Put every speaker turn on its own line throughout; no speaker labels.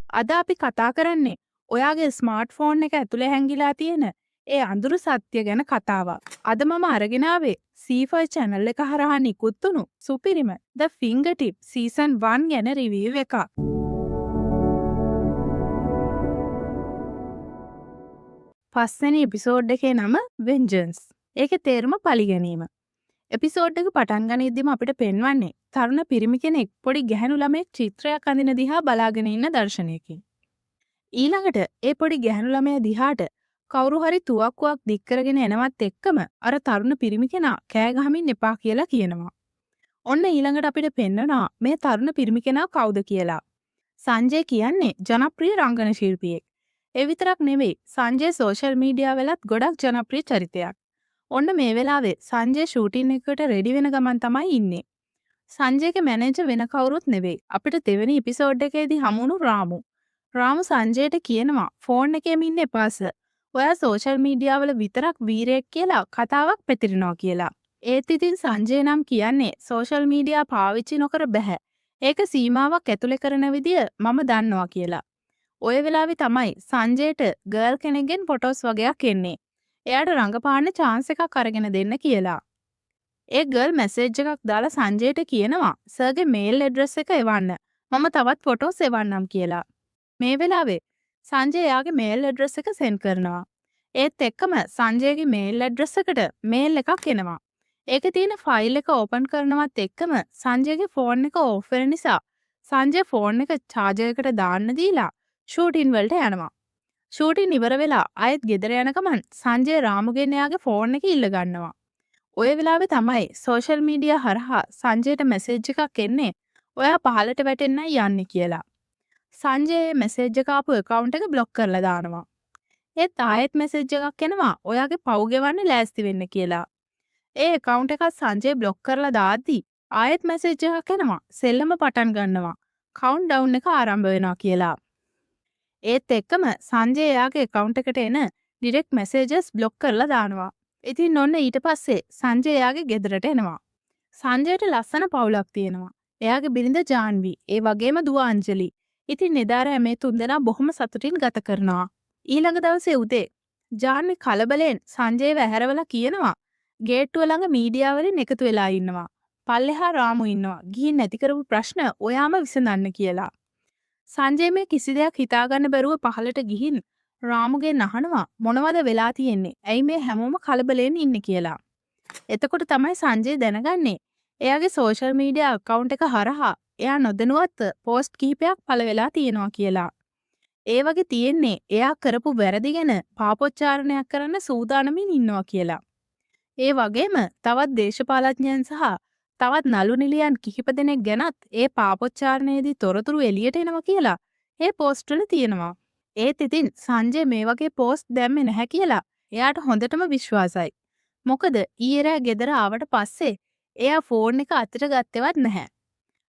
අද අපි කතා කරන්නේ ඔයාගේ ස්මාර්ට්ෆෝන් එක ඇතුලේ හැංගිලා තියෙන ඒ අඳුරු සත්‍ය ගැන කතාවක්. අද මම අරගෙන ආවේ C5 channel එක හරහා නිකුත් වුණු සුපිරිම The Fingertip Season 1 ගැන රිවිව් එකක්. පස්වෙනි එපිසෝඩ් එකේ නම Vengeance. ඒකේ තේරුම පලිගැනීම. එපිසෝඩ් එක පටන් ගනිද්දිම අපිට පෙන්වන්නේ තරුණ පිරිමි කෙනෙක් පොඩි ගැහැණු ළමයෙක් චිත්‍රයක් අඳින දිහා බලාගෙන ඉන්න දර්ශනයකින්. ඊළඟට ඒ පොඩි ගැහැණු ළමයා දිහාට කවුරු හරි තුවක්කුවක් දික් කරගෙන එනවත් එක්කම අර තරුණ පිරිමි කෙනා කෑ ගහමින් එපා කියලා කියනවා. ඔන්න ඊළඟට අපිට පෙන්වනවා මේ තරුණ පිරිමි කෙනා කවුද කියලා. සංජය කියන්නේ ජනප්‍රිය රංගන ශිල්පියෙක්. ඒ විතරක් නෙවෙයි සංජය සෝෂල් මීඩියා වලත් ගොඩක් ජනප්‍රිය චරිතයක්. ඔන්න මේ වෙලාවේ සංජය ෂූටින් එකකට රෙඩි වෙන ගමන් තමයි ඉන්නේ. සංජයගේ මැනේජර් වෙන කවුරුත් නෙවෙයි. අපිට දෙවෙනි එපිසෝඩ් එකේදී හමුණු රාමු. රාමු සංජයට කියනවා ෆෝන් එකේම ඉන්න එපාස. ඔයා සෝෂල් මීඩියා වල විතරක් වීරයෙක් කියලා කතාවක් පැතිරෙනවා කියලා. ඒත් ඉතින් සංජය නම් කියන්නේ සෝෂල් මීඩියා පාවිච්චි නොකර බෑ. ඒක සීමාවක් ඇතුලේ කරන විදිය මම දන්නවා කියලා. ඔය වෙලාවේ තමයි සංජයට ගර්ල් කෙනෙක්ගෙන් ෆොටෝස් වගේක් එන්නේ. එයාට රඟපාන්න chance එකක් අරගෙන දෙන්න කියලා. ඒ ගර්ල් මැසේජ් එකක් දාලා සංජයට කියනවා සර්ගේ මේල් ඇඩ්‍රස් එක එවන්න. මම තවත් ෆොටෝස් එවන්නම් කියලා. මේ වෙලාවේ සංජය එයාගේ මේල් ඇඩ්‍රස් එක සෙන්ඩ් කරනවා. ඒත් එක්කම සංජයගේ මේල් ඇඩ්‍රස් එකට මේල් එකක් එනවා. ඒකේ තියෙන ෆයිල් එක ඕපන් කරනවත් එක්කම සංජයගේ ෆෝන් එක ඕෆ් වෙන නිසා සංජය ෆෝන් එක චාර්ජර් එකට දාන්න දීලා ෂූටින් වලට යනවා. ෂූටින් ඉවර වෙලා ආයෙත් ගෙදර යන ගමන් සංජය රාමුගෙන් එයාගේ ෆෝන් එක ඉල්ල ගන්නවා. ඔය වෙලාවේ තමයි සෝෂල් මීඩියා හරහා සංජයට මැසේජ් එකක් එන්නේ ඔයා පහලට වැටෙන්නයි යන්නේ කියලා. සංජයේ මැසේජ් එක ආපු account එක බ්ලොක් කරලා දානවා. ඒත් ආයෙත් මැසේජ් එකක් එනවා ඔයාගේ පව් ගෙවන්න ලෑස්ති වෙන්න කියලා. ඒ account එක සංජය බ්ලොක් කරලා දාද්දි ආයෙත් මැසේජ් එකක් එනවා සෙල්ලම පටන් ගන්නවා. කවුන්ට්ඩවුන් එක ආරම්භ වෙනවා කියලා. ඒත් එක්කම සංජය එයාගේ account එකට එන ඩිරෙක්ට් මැසේජස් බ්ලොක් කරලා දානවා. ඉතින් ඔන්න ඊට පස්සේ සංජය එයාගේ ගෙදරට එනවා. සංජයට ලස්සන පවුලක් තියෙනවා. එයාගේ බිරිඳ ජාන්වි, ඒ වගේම දුව අංජලි. ඉතින් එදා රෑ මේ තුන්දෙනා බොහොම සතුටින් ගත කරනවා. ඊළඟ දවසේ උදේ ජාන්වි කලබලෙන් සංජයව ඇහැරවලා කියනවා ගේට්ටුව ළඟ මීඩියා වලින් එකතු වෙලා ඉන්නවා. පල්ලෙහා රාමු ඉන්නවා. ගිහින් නැති කරපු ප්‍රශ්න ඔයාම විසඳන්න කියලා. සංජය මේ කිසි දෙයක් හිතාගන්න බැරුව පහලට ගිහින් රාමුගෙන් අහනවා මොනවද වෙලා තියෙන්නේ? ඇයි මේ හැමෝම කලබලෙන් ඉන්නේ කියලා. එතකොට තමයි සංජය දැනගන්නේ එයාගේ සෝෂල් මීඩියා account එක හරහා එයා නොදැනුවත් පෝස්ට් කිහිපයක් පළ වෙලා තියෙනවා කියලා. ඒ වගේ තියෙන්නේ එයා කරපු වැරදි ගැන පාපොච්චාරණයක් කරන්න සූදානමින් ඉන්නවා කියලා. ඒ වගේම තවත් දේශපාලඥයන් සහ තවත් නළු නිළියන් කිහිප දෙනෙක් ගැනත් ඒ පාපොච්චාරණයේදී තොරතුරු එළියට එනවා කියලා ඒ පෝස්ට් වල තියෙනවා. ඒත් ඉතින් සංජය මේ වගේ පෝස්ට් දැම්මේ නැහැ කියලා එයාට හොඳටම විශ්වාසයි. මොකද ඊයේ රෑ ගෙදර ආවට පස්සේ එයා ෆෝන් එක අතට ගත්තේවත් නැහැ.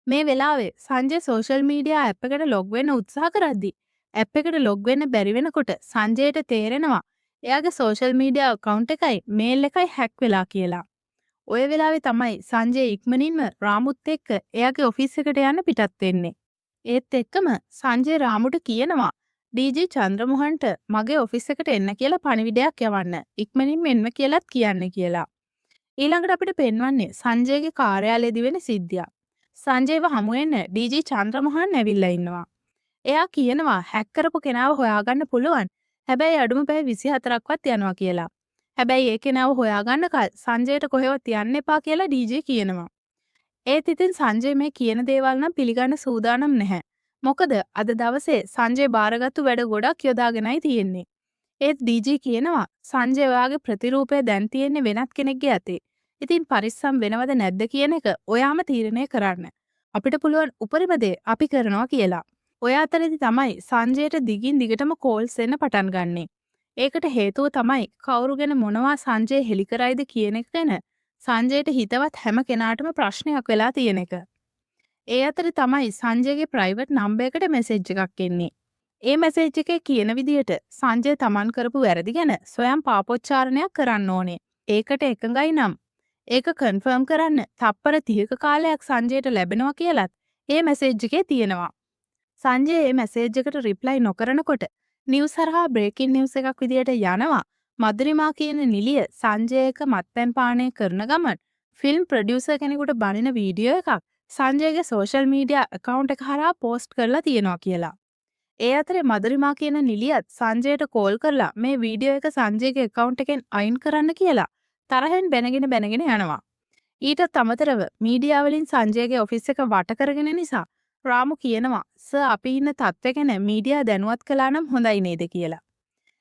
මේ වෙලාවේ සංජය සෝෂල් මීඩියා ඇප් එකට ලොග් වෙන්න උත්සාහ කරද්දි ඇප් එකට ලොග් වෙන්න බැරි වෙනකොට සංජයට තේරෙනවා එයාගේ සෝෂල් මීඩියා account එකයි මේල් එකයි හැක් වෙලා කියලා. ඔය වෙලාවේ තමයි සංජය ඉක්මනින්ම රාමුත් එක්ක එයාගේ ඔෆිස් එකට යන්න පිටත් වෙන්නේ. ඒත් එක්කම සංජය රාමුට කියනවා ඩීජී චන්ද්‍රමෝහන්ට මගේ ඔෆිස් එකට එන්න කියලා පණිවිඩයක් යවන්න. ඉක්මනින්ම එන්න කියලාත් කියන්න කියලා. ඊළඟට අපිට පෙන්වන්නේ සංජයගේ කාර්යාලයේදී වෙන සිද්ධියක්. සංජයව හමු වෙන්න ඩීජී චන්ද්‍රමෝහන් ඇවිල්ලා ඉන්නවා. එයා කියනවා හැක් කරපු කෙනාව හොයාගන්න පුළුවන්. හැබැයි අඩුම පැය 24ක්වත් යනවා කියලා. හැබැයි ඒ කෙනාව හොයාගන්නකල් සංජයට කොහෙවත් යන්න එපා කියලා ඩීජේ කියනවා. ඒත් ඉතින් සංජය මේ කියන දේවල් නම් පිළිගන්න සූදානම් නැහැ. මොකද අද දවසේ සංජය බාරගත්තු වැඩ ගොඩක් යොදාගෙනයි තියෙන්නේ. ඒත් ඩීජේ කියනවා සංජය ඔයාගේ ප්‍රතිරූපය දැන් තියෙන්නේ වෙනත් කෙනෙක්ගේ අතේ. ඉතින් පරිස්සම් වෙනවද නැද්ද කියන එක ඔයාම තීරණය කරන්න. අපිට පුළුවන් උපරිම දේ අපි කරනවා කියලා. ඔය අතරේදී තමයි සංජයට දිගින් දිගටම කෝල්ස් එන්න පටන් ගන්නෙ. ඒකට හේතුව තමයි කවුරු ගැන මොනවා සංජය හෙලි කරයිද කියන එක ගැන සංජයට හිතවත් හැම කෙනාටම ප්‍රශ්නයක් වෙලා තියෙන එක. ඒ අතරේ තමයි සංජයගේ ප්‍රයිවට් නම්බර් එකට මැසේජ් එකක් එන්නේ. ඒ මැසේජ් එකේ කියන විදිහට සංජය තමන් කරපු වැරදි ගැන සොයම් පාපොච්චාරණයක් කරන්න ඕනේ. ඒකට එකඟයි නම් ඒක කන්ෆර්ම් කරන්න තප්පර 30ක කාලයක් සංජයට ලැබෙනවා කියලත් ඒ මැසේජ් එකේ තියෙනවා. සංජය මේ මැසේජ් එකට රිප්ලයි නොකරනකොට නිවුස් හරහා බ්‍රේකින් නිවුස් එකක් විදියට යනවා. මధుරිමා කියන නිලිය සංජය එක මත්පැන් පානය කරන ගමන් ෆිල්ම් ප්‍රොඩියුසර් කෙනෙකුට බනින වීඩියෝ එකක් සංජයගේ සෝෂල් මීඩියා account එක හරහා පෝස්ට් කරලා තියෙනවා කියලා. ඒ අතරේ මధుරිමා කියන නිලියත් සංජයට කෝල් කරලා මේ වීඩියෝ එක සංජයගේ account එකෙන් අයින් කරන්න කියලා තරහෙන් බැනගෙන යනවා. ඊටත් අමතරව මීඩියා වලින් සංජයගේ ඔෆිස් එක වට කරගෙන නිසා රාමු කියනවා සර් අපි ඉන්න තත්ත්වය ගැන මීඩියා දැනුවත් කළා නම් හොඳයි නේද කියලා.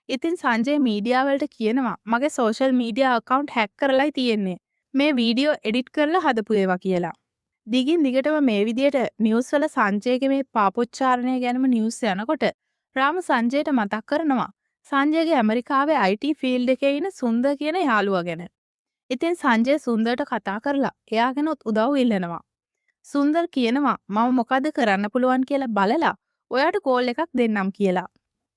ඉතින් සංජය මීඩියා වලට කියනවා මගේ සෝෂල් මීඩියා account හැක් කරලායි තියෙන්නේ. මේ වීඩියෝ එඩිට් කරලා හදපු ඒවා කියලා. දිගින් දිගටම මේ විදියට නිවුස් වල සංජයගේ මේ පාපොච්චාරණය ගැනම නිවුස් යනකොට රාමු සංජයට මතක් කරනවා සංජයගේ ඇමරිකාවේ IT ෆීල්ඩ් එකේ ඉන්න සුන්දර් කියන යාළුවා ගැන. ඉතින් සංජය සුන්දර්ට කතා කරලා එයාගෙනුත් උදව් ඉල්ලනවා. සුන්දර් කියනවා මම මොකද කරන්න පුළුවන් කියලා බලලා ඔයාට කෝල් එකක් දෙන්නම් කියලා.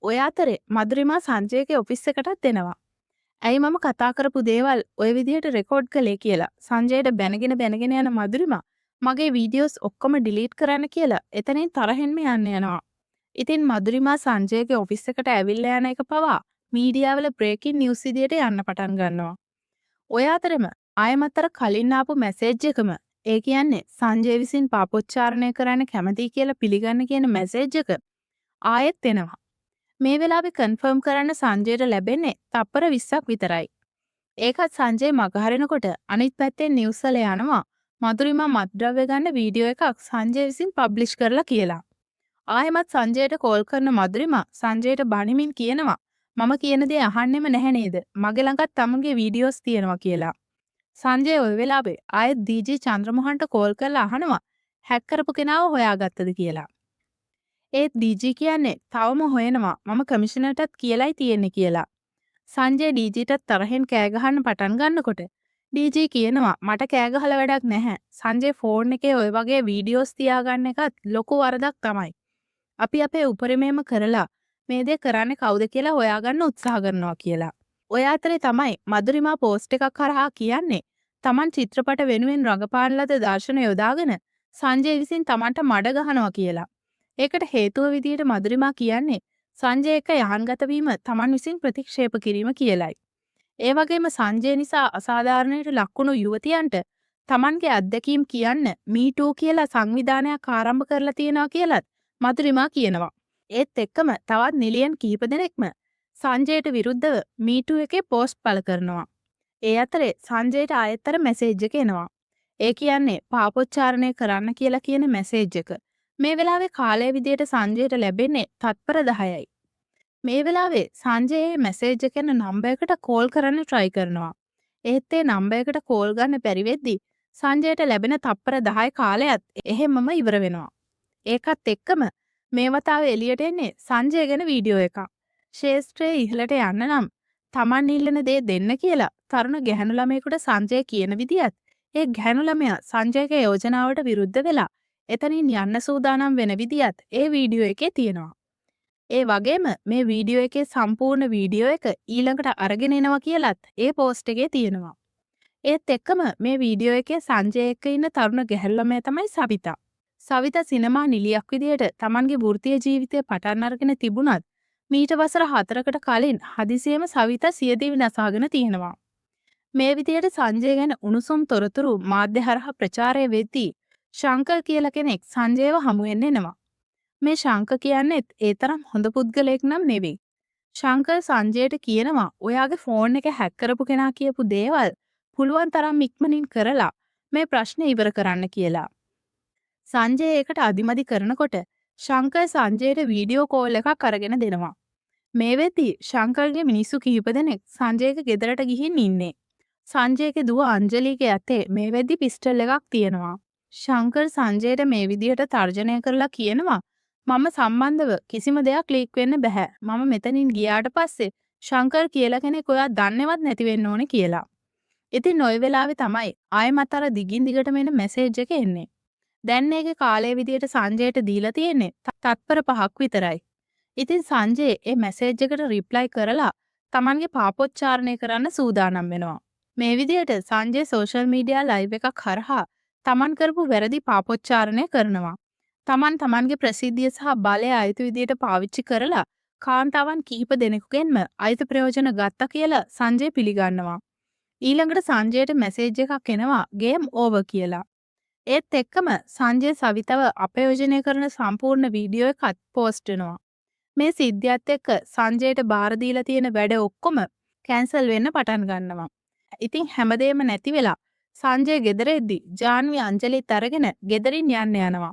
ඔය අතරේ මధుරිමා සංජයගේ ඔෆිස් එකටත් දෙනවා. ඇයි මම කතා කරපු දේවල් ඔය විදිහට රෙකෝඩ් කළේ කියලා සංජයට බැනගෙන යන මధుරිමා මගේ වීඩියෝස් ඔක්කොම ඩිලීට් කරන්න කියලා එතනින් තරහෙන්ම යන්න යනවා. ඉතින් මధుරිමා සංජයගේ ඔෆිස් එකට ඇවිල්ලා යන එක පවා මීඩියා වල බ්‍රේකින් නිවුස් විදියට යන්න පටන් ගන්නවා. ඔය අතරම ආයමත් අර කලින් ආපු මැසේජ් එකම ඒ කියන්නේ සංජය විසින් පාපොච්චාරණය කරන්න කැමතියි කියලා පිළිගන්න කියන මැසේජ් එක ආයෙත් එනවා. මේ වෙලාවේ කන්ෆර්ම් කරන්න සංජයට ලැබෙන්නේ තප්පර 20ක් විතරයි. ඒකත් සංජය මගහරිනකොට අනිත් පැත්තෙන් නිවුස් වල යනවා මధుරිමා මත්ද්‍රව්‍ය ගන්න වීඩියෝ එකක් සංජය විසින් පබ්ලිෂ් කරලා කියලා. ආයෙමත් සංජයට කෝල් කරන මధుරිමා සංජයට බනිමින් කියනවා මම කියන දේ අහන්නෙම නැහැ නේද? මගේ ළඟත් තමුන්ගේ වීඩියෝස් තියෙනවා කියලා. සංජය ওই වෙලාවේ ආයෙත් ඩීජී චන්ද්‍රමෝහන්ට කෝල් කරලා අහනවා හැක් කරපු කෙනාව හොයාගත්තද කියලා. ඒත් ඩීජී කියන්නේ තවම හොයනවා මම කමිෂනර්ටත් කියලායි තියෙන්නේ කියලා. සංජය ඩීජීටත් තරහෙන් කෑ ගහන්න පටන් ගන්නකොට ඩීජී කියනවා මට කෑ ගහලා වැඩක් නැහැ. සංජය ෆෝන් එකේ ඔය වගේ වීඩියෝස් තියාගන්න එකත් ලොකු වරදක් තමයි. අපි අපේ උපරිමයම කරලා මේ දේ කරන්නේ කවුද කියලා හොයාගන්න උත්සාහ කරනවා කියලා. ඔය අතරේ තමයි මధుරිමා පෝස්ට් එකක් කරහා කියන්නේ තමන් චිත්‍රපට වෙනුවෙන් රඟපාන ලද දර්ශන යොදාගෙන සංජය විසින් තමන්ට මඩ ගහනවා කියලා. ඒකට හේතුව විදියට මధుරිමා කියන්නේ සංජය එක්ක යහන්ගත වීම තමන් විසින් ප්‍රතික්ෂේප කිරීම කියලයි. ඒ වගේම සංජය නිසා අසාධාරණයට ලක්වුණු යුවතියන්ට තමන්ගේ අත්දැකීම් කියන්න මීටූ කියලා සංවිධානයක් ආරම්භ කරලා තියෙනවා කියලත් මధుරිමා කියනවා. ඒත් එක්කම තවත් නිලියන් කිහිප දෙනෙක්ම සංජයට විරුද්ධව මීටූ එකේ පෝස්ට් පළ කරනවා. ඒ අතරේ සංජයට ආයෙත්තර මැසේජ් එක එනවා. ඒ කියන්නේ පාපොච්චාරණය කරන්න කියලා කියන මැසේජ් එක. මේ වෙලාවේ කාලය විදියට සංජයට ලැබෙන්නේ තත්පර 10යි. මේ වෙලාවේ සංජයේ මැසේජ් එකෙන් නම්බර් එකට කෝල් කරන්න try කරනවා. ඒත් ඒ නම්බර් එකට කෝල් ගන්න බැරි වෙද්දි සංජයට ලැබෙන තත්පර 10 කාලයත් එහෙමම ඉවර වෙනවා. ඒකත් එක්කම මේ වතාවේ එළියට එන්නේ සංජය ගැන වීඩියෝ එකක්. ශේෂ්ත්‍රයේ ඉහළට යන්න නම් තමන් ඉල්ලන දේ දෙන්න කියලා තරුණ ගැහැණු ළමයෙකුට සංජය කියන විදියත් ඒ ගැහැණු ළමයා සංජයගේ යෝජනාවට විරුද්ධ වෙලා එතනින් යන්න සූදානම් වෙන විදියත් ඒ වීඩියෝ එකේ තියෙනවා. ඒ වගේම මේ වීඩියෝ එකේ සම්පූර්ණ වීඩියෝ එක ඊළඟට අරගෙන එනවා කියලත් ඒ පෝස්ට් එකේ තියෙනවා. ඒත් එක්කම මේ වීඩියෝ එකේ සංජය එක්ක ඉන්න තරුණ ගැහැණු ළමයා තමයි සවිතා. සවිතා සිනමා නිලියක් විදියට තමන්ගේ වෘත්තීය ජීවිතය පටන් අරගෙන තිබුණත් මීට වසර 4කට කලින් හදිසියෙම සවිතා සියදිවි නසාගෙන තියෙනවා. මේ විදියට සංජය ගැන උණුසුම් තොරතුරු මාධ්‍ය හරහා ප්‍රචාරය වෙද්දී ශංකර් කියලා කෙනෙක් සංජයව හමු වෙන්න එනවා. මේ ශංකර් කියන්නේත් ඒ තරම් හොඳ පුද්ගලයෙක් නම් නෙවෙයි. ශංකර් සංජයට කියනවා ඔයාගේ ෆෝන් එක හැක් කරපු කෙනා කියපු දේවල් පුළුවන් තරම් ඉක්මනින් කරලා මේ ප්‍රශ්නේ ඉවර කරන්න කියලා. සංජය ඒකට අදිමදි කරනකොට ශංකර් සංජයට වීඩියෝ කෝල් එකක් අරගෙන දෙනවා. මේ වෙද්දී ශංකර්ගේ මිනිස්සු කිහිප දෙනෙක් සංජයගේ ගෙදරට ගිහින් ඉන්නේ. සංජයගේ දුව අංජලිගේ අතේ මේ වෙද්දී පිස්ටල් එකක් තියෙනවා. ශංකර් සංජයට මේ විදියට තර්ජනය කරලා කියනවා මම සම්බන්ධව කිසිම දෙයක් ලීක් වෙන්න බෑ. මම මෙතනින් ගියාට පස්සේ ශංකර් කියලා කෙනෙක් ඔයා දන්නේවත් නැති වෙන්න ඕනේ කියලා. ඉතින් ওই වෙලාවේ තමයි ආයෙමත් අර දිගින් දිගටම එන මැසේජ් එක එන්නේ. දැන් මේකේ කාලය විදියට සංජයට දීලා තියෙන්නේ තත්පර 5ක් විතරයි. ඉතින් සංජය ඒ මැසේජ් එකට රිප්ලයි කරලා තමන්ගේ පාපොච්චාරණය කරන්න සූදානම් වෙනවා. මේ විදියට සංජය සෝෂල් මීඩියා ලයිව් එකක් හරහා තමන් කරපු වැරදි පාපොච්චාරණය කරනවා. තමන්ගේ ප්‍රසිද්ධිය සහ බලය අයිති විදියට පාවිච්චි කරලා කාන්තාවන් කිහිප දෙනෙකුගෙන්ම අයිති ප්‍රයෝජන ගත්තා කියලා සංජය පිළිගන්නවා. ඊළඟට සංජයට මැසේජ් එකක් එනවා ගේම් ඕවර් කියලා. ඒත් එක්කම සංජය සවිතව අපයෝජනය කරන සම්පූර්ණ වීඩියෝ එකත් පෝස්ට් වෙනවා. මේ සිද්ධියත් එක්ක සංජයට බාර දීලා තියෙන වැඩ ඔක්කොම කැන්සල් වෙන්න පටන් ගන්නවා. ඉතින් හැමදේම නැති වෙලා සංජය ගෙදර එද්දි ජාන්වි අංජලිත් අරගෙන ගෙදරින් යන්න යනවා.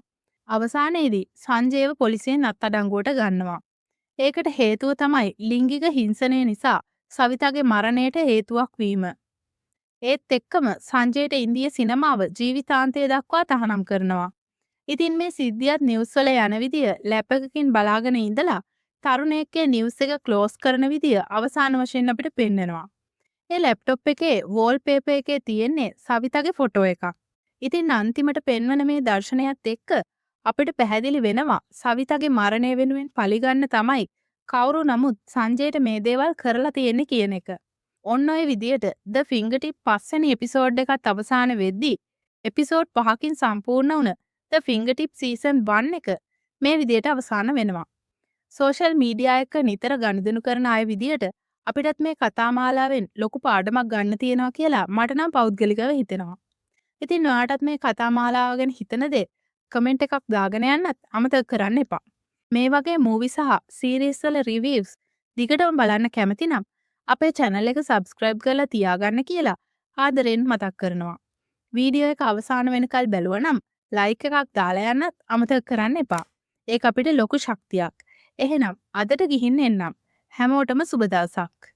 අවසානයේදී සංජයව පොලිසියෙන් අත්අඩංගුවට ගන්නවා. ඒකට හේතුව තමයි ලිංගික හිංසනය නිසා සවිතාගේ මරණයට හේතුවක් වීම. ඒත් එක්කම සංජයට ඉන්දිය සිනමාව ජීවිතාන්තය දක්වා තහනම් කරනවා. ඉතින් මේ සිද්ධියත් නිවුස් වල යන විදිය ලැප් එකකින් බලාගෙන ඉඳලා තරුණයෙක්ගේ නිවුස් එක ක්ලෝස් කරන විදිය අවසාන වශයෙන් අපිට පෙන්වනවා. ඒ ලැප්ටොප් එකේ වෝල්පේපර් එකේ තියෙන්නේ සවිතාගේ ෆොටෝ එකක්. ඉතින් අන්තිමට පෙන්වන මේ දර්ශනයත් එක්ක අපිට පැහැදිලි වෙනවා සවිතාගේ මරණය වෙනුවෙන් පලිගන්න තමයි කවුරු නමුත් සංජයට මේ දේවල් කරලා තියෙන්නේ කියන එක. ඔන්න ඔය විදියට ද ෆින්ගර්ටිප් 5 වෙනි එපිසෝඩ් එකත් අවසාන වෙද්දී එපිසෝඩ් 5කින් සම්පූර්ණ වුණ ද ෆින්ගර්ටිප් සීසන් 1 එක මේ විදියට අවසාන වෙනවා. සෝෂල් මීඩියා එක නිතර ගනුදෙනු කරන අය විදියට අපිටත් මේ කතා මාලාවෙන් ලොකු පාඩමක් ගන්න තියෙනවා කියලා මට නම් පෞද්ගලිකව හිතෙනවා. ඉතින් ඔයාටත් මේ කතා මාලාව ගැන හිතන දේ කමෙන්ට් එකක් දාගෙන යන්නත් අමතක කරන්න එපා. මේ වගේ මූවි සහ සීරීස් වල රිවිව්ස් දිගටම බලන්න කැමති නම් අපේ channel එක subscribe කරලා තියාගන්න කියලා ආදරෙන් මතක් කරනවා. වීඩියෝ එක අවසාන වෙනකල් බැලුවා නම් like එකක් දාලා යන්නත් අමතක කරන්න එපා. ඒක අපිට ලොකු ශක්තියක්. එහෙනම් අදට ගිහින් එන්නම්. හැමෝටම සුබ දවසක්.